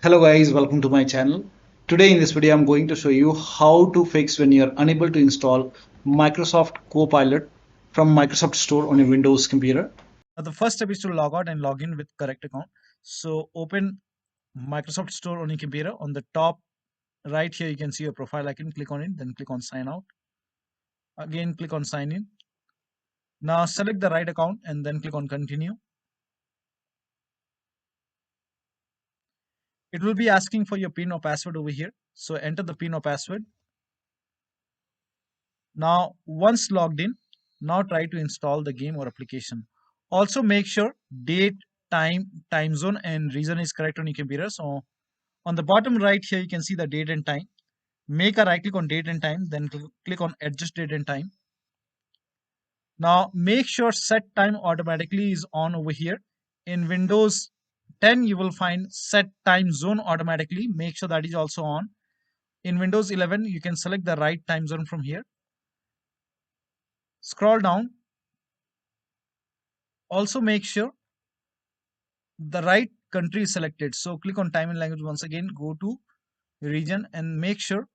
Hello guys, welcome to my channel. Today in this video I'm going to show you how to fix when you're unable to install Microsoft Copilot from Microsoft Store on your Windows computer. Now, the first step is to log out and log in with correct account. So open Microsoft Store on your computer. On the top right here, you can see your profile icon. Click on it, then click on sign out. Again, click on sign in. Now select the right account and then click on continue. It will be asking for your PIN or password over here. So enter the PIN or password. Now, once logged in, now try to install the game or application. Also make sure date, time zone and region is correct on your computer. So on the bottom right here, you can see the date and time. Make a right click on date and time, then click on adjust date and time. Now make sure set time automatically is on over here. In Windows 10, you will find set time zone automatically. Make sure that is also on. In Windows 11, you can select the right time zone from here. Scroll down. Also make sure the right country is selected. So click on time and language once again, go to region and make sure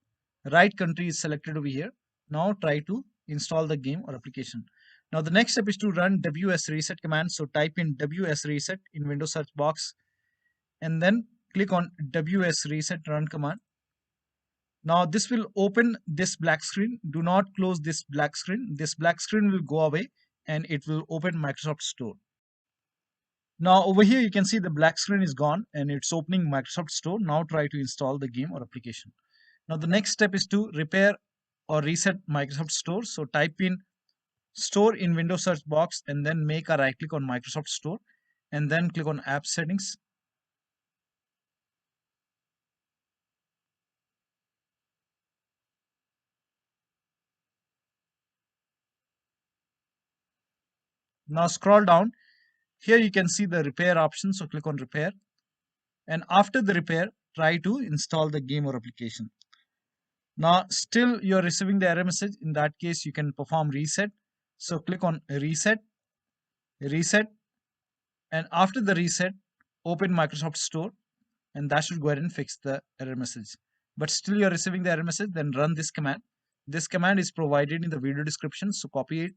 right country is selected over here. Now try to install the game or application. Now the next step is to run WSRESET command. So type in WSRESET in Windows search box and then click on WSRESET run command. Now this will open this black screen. Do not close this black screen. This black screen will go away and it will open Microsoft Store. Now over here you can see the black screen is gone and it's opening Microsoft Store. Now try to install the game or application. Now the next step is to repair or reset Microsoft Store. So type in Store in Windows search box and then make a right click on Microsoft Store and then click on App Settings. Now scroll down. Here you can see the repair option. So click on repair. And after the repair, try to install the game or application. Now still you're receiving the error message. In that case, you can perform reset. So click on reset, reset. And after the reset, open Microsoft Store and that should go ahead and fix the error message. But still you're receiving the error message, then run this command. This command is provided in the video description, so copy it.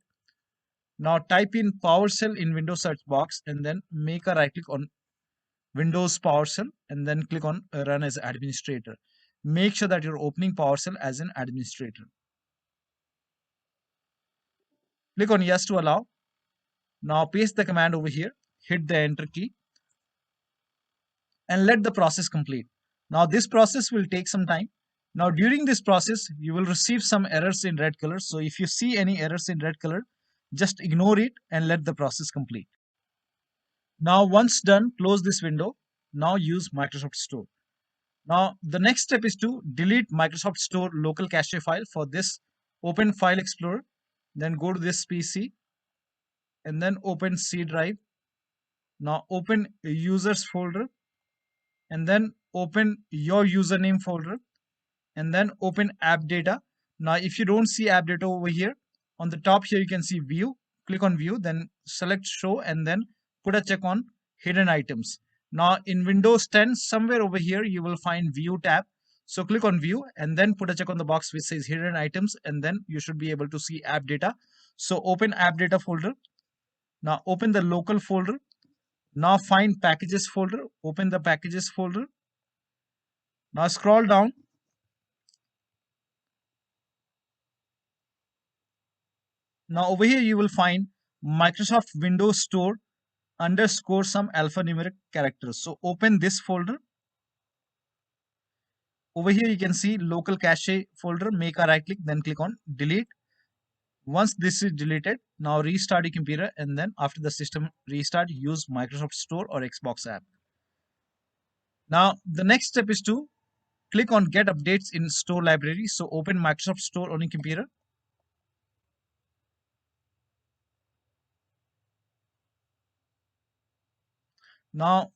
Now type in PowerShell in Windows search box and then make a right click on Windows PowerShell and then click on run as administrator. Make sure that you're opening PowerShell as an administrator. Click on yes to allow. Now paste the command over here, hit the enter key and let the process complete. Now this process will take some time. Now during this process, you will receive some errors in red color. So if you see any errors in red color, just ignore it and let the process complete. Now once done, close this window. Now use Microsoft Store. Now the next step is to delete Microsoft Store local cache file. For this, open File Explorer, then go to this PC and then open C drive. Now open users folder and then open your username folder and then open AppData. Now if you don't see AppData over here, on the top here you can see view. Click on view, then select show and then put a check on hidden items. Now in Windows 10, somewhere over here you will find view tab. So click on view and then put a check on the box which says hidden items and then you should be able to see AppData. So open AppData folder. Now open the local folder. Now find packages folder. Open the packages folder. Now scroll down. Now over here you will find Microsoft Windows Store underscore some alphanumeric characters. So open this folder. Over here you can see local cache folder. Make a right click, then click on delete. Once this is deleted, now restart your computer and then after the system restart, use Microsoft Store or Xbox app. Now the next step is to click on get updates in store library. So open Microsoft Store on your computer. Now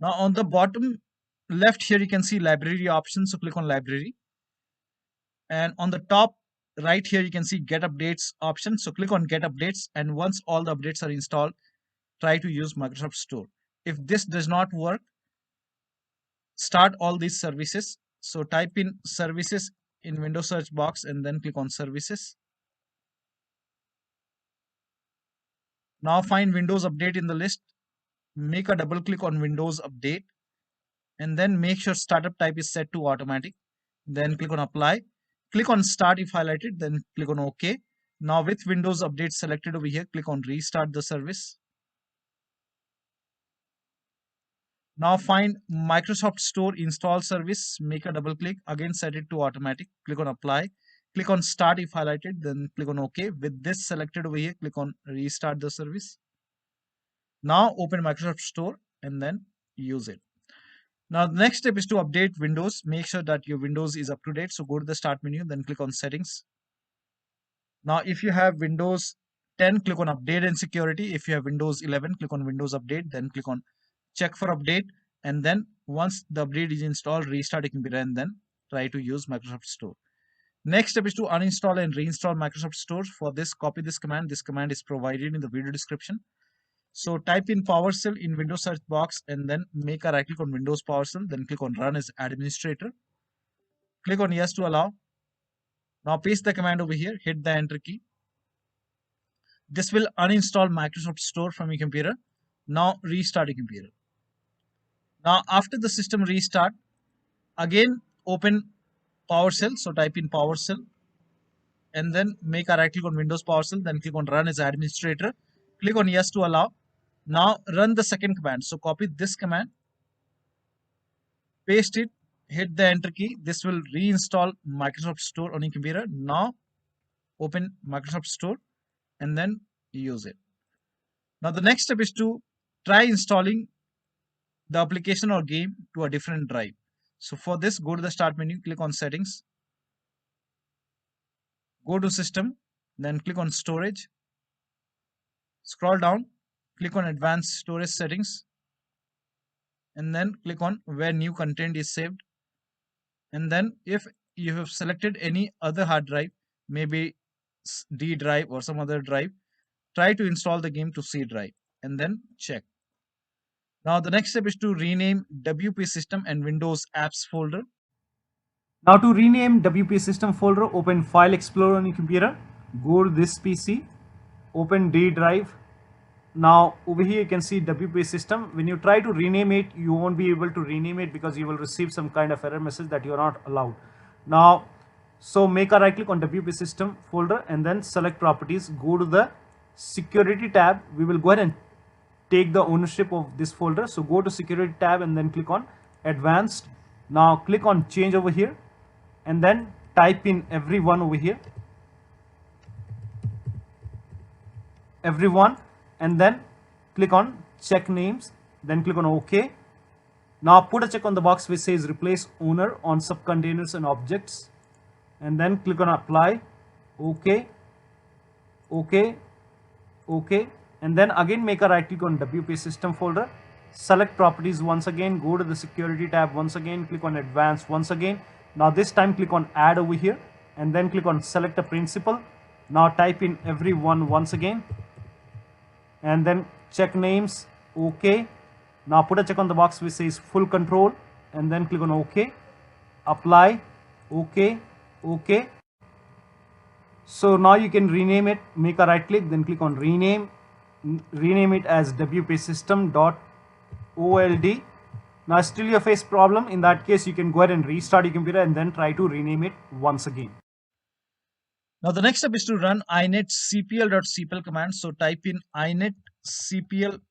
on the bottom left here you can see library options. So click on library and on the top right here you can see Get Updates option. So click on Get Updates, and once all the updates are installed, try to use Microsoft Store. If this does not work, start all these services. So type in services in Windows search box and then click on services. Now find Windows Update in the list. Make a double click on Windows Update and then make sure startup type is set to automatic. Then click on apply. Click on start if highlighted, then click on OK. Now with Windows Update selected over here, click on restart the service. Now find Microsoft Store install service, make a double click, again set it to automatic, click on apply, click on start if highlighted, then click on OK. With this selected over here, click on restart the service. Now open Microsoft Store and then use it. Now the next step is to update Windows. Make sure that your Windows is up to date. So go to the start menu, then click on settings. Now if you have Windows 10, click on update and security. If you have Windows 11, click on Windows update, then click on check for update, and then once the update is installed, restart your computer and then try to use Microsoft Store. Next step is to uninstall and reinstall Microsoft Store. For this, copy this command. This command is provided in the video description. So type in PowerShell in Windows search box and then make a right click on Windows PowerShell, then click on run as administrator. Click on yes to allow. Now paste the command over here, hit the enter key. This will uninstall Microsoft Store from your computer. Now restart your computer. Now after the system restart, again open PowerShell. So type in PowerShell and then make a right click on Windows PowerShell, then click on run as administrator. Click on yes to allow. Now run the second command. So copy this command, paste it, hit the enter key. This will reinstall Microsoft Store on your computer. Now open Microsoft Store and then use it. Now the next step is to try installing the application or game to a different drive. So for this, go to the start menu, click on settings, go to system, then click on storage, scroll down, click on advanced storage settings, and then click on where new content is saved. And then if you have selected any other hard drive, maybe D drive or some other drive, try to install the game to C drive and then check. Now the next step is to rename WP system and Windows apps folder. Now to rename WP system folder, open File Explorer on your computer, go to this PC, open D drive. Now over here you can see WP system. When you try to rename it, you won't be able to rename it because you will receive some kind of error message that you are not allowed. Now, so make a right click on WP system folder and then select properties, go to the security tab. We will go ahead and take the ownership of this folder. So go to security tab and then click on advanced. Now click on change over here and then type in everyone over here, everyone, and then click on check names, then click on OK. Now put a check on the box which says replace owner on subcontainers and objects, and then click on apply. OK, OK, OK, and then again make a right click on WP system folder, select properties once again, go to the security tab once again, click on advanced once again. Now this time click on add over here and then click on select a principal. Now type in everyone once again and then check names. OK. Now put a check on the box which says full control and then click on OK, apply. OK, OK. So now you can rename it, make a right click, then click on rename it as WP system.old. Now still you face problem. In that case, you can go ahead and restart your computer and then try to rename it once again. Now the next step is to run inetcpl.cpl command. So type in inetcpl.cpl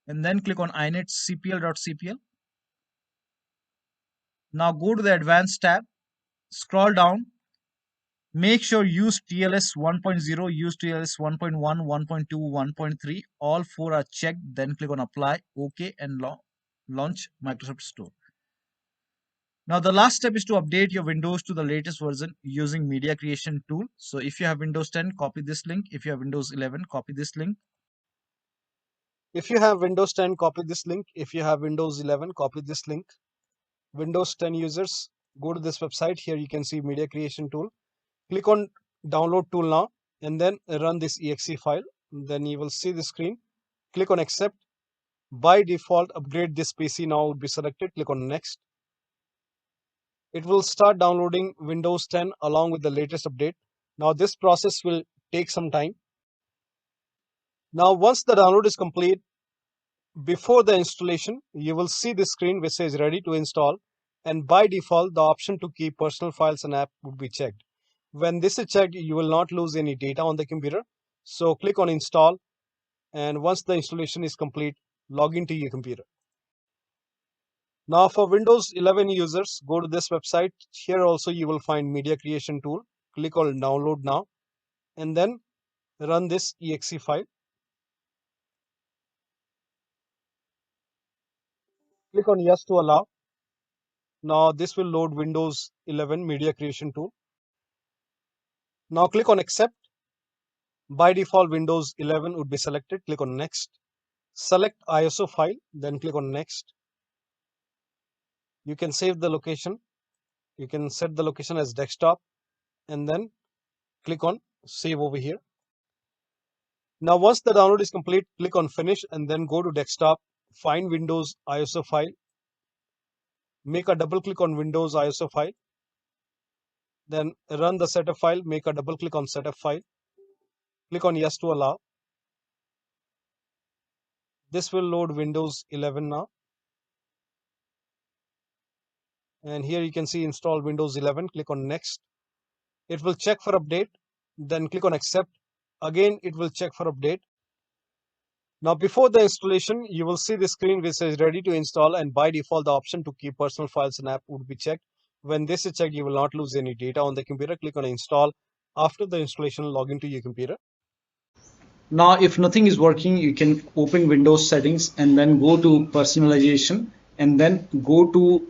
and then click on inetcpl.cpl. Now go to the advanced tab, scroll down, make sure use TLS 1.0, use TLS 1.1, 1.2, 1.3, all four are checked, then click on apply, OK, and launch Microsoft Store. Now the last step is to update your Windows to the latest version using media creation tool. So if you have Windows 10, copy this link. If you have Windows 11, copy this link. If you have Windows 10, copy this link. If you have Windows 11, copy this link. Windows 10 users, go to this website. Here you can see media creation tool. Click on download tool now and then run this exe file. Then you will see the screen. Click on accept. By default, upgrade this PC now would be selected. Click on next. It will start downloading Windows 10 along with the latest update. Now this process will take some time. Now once the download is complete, before the installation, you will see this screen which says ready to install, and by default the option to keep personal files and app would be checked. When this is checked, you will not lose any data on the computer. So click on install, and once the installation is complete, log into your computer. Now for Windows 11 users, go to this website. Here also you will find media creation tool. Click on download now and then run this exe file. Click on yes to allow. Now this will load Windows 11 media creation tool. Now click on accept. By default, Windows 11 would be selected. Click on next. Select ISO file, then click on next. You can save the location. You can set the location as desktop and then click on save over here. Now once the download is complete, click on finish and then go to desktop. Find Windows ISO file. Make a double click on Windows ISO file. Then run the setup file. Make a double click on setup file. Click on yes to allow. This will load Windows 11 now. And here you can see install Windows 11. Click on next. It will check for update. Then click on accept. Again, it will check for update. Now before the installation, you will see the screen which says ready to install, and by default the option to keep personal files and app would be checked. When this is checked, you will not lose any data on the computer. Click on install. After the installation, log into your computer. Now, if nothing is working, you can open Windows settings and then go to personalization and then go to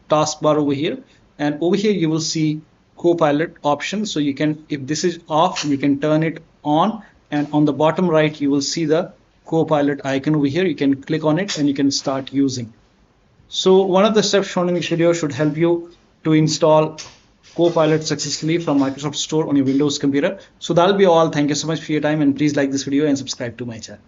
taskbar over here. And over here, you will see Copilot option. So you can, if this is off, you can turn it on. And on the bottom right, you will see the Copilot icon over here. You can click on it and you can start using. So one of the steps shown in this video should help you to install Copilot successfully from Microsoft Store on your Windows computer. So that'll be all. Thank you so much for your time, and please like this video and subscribe to my channel.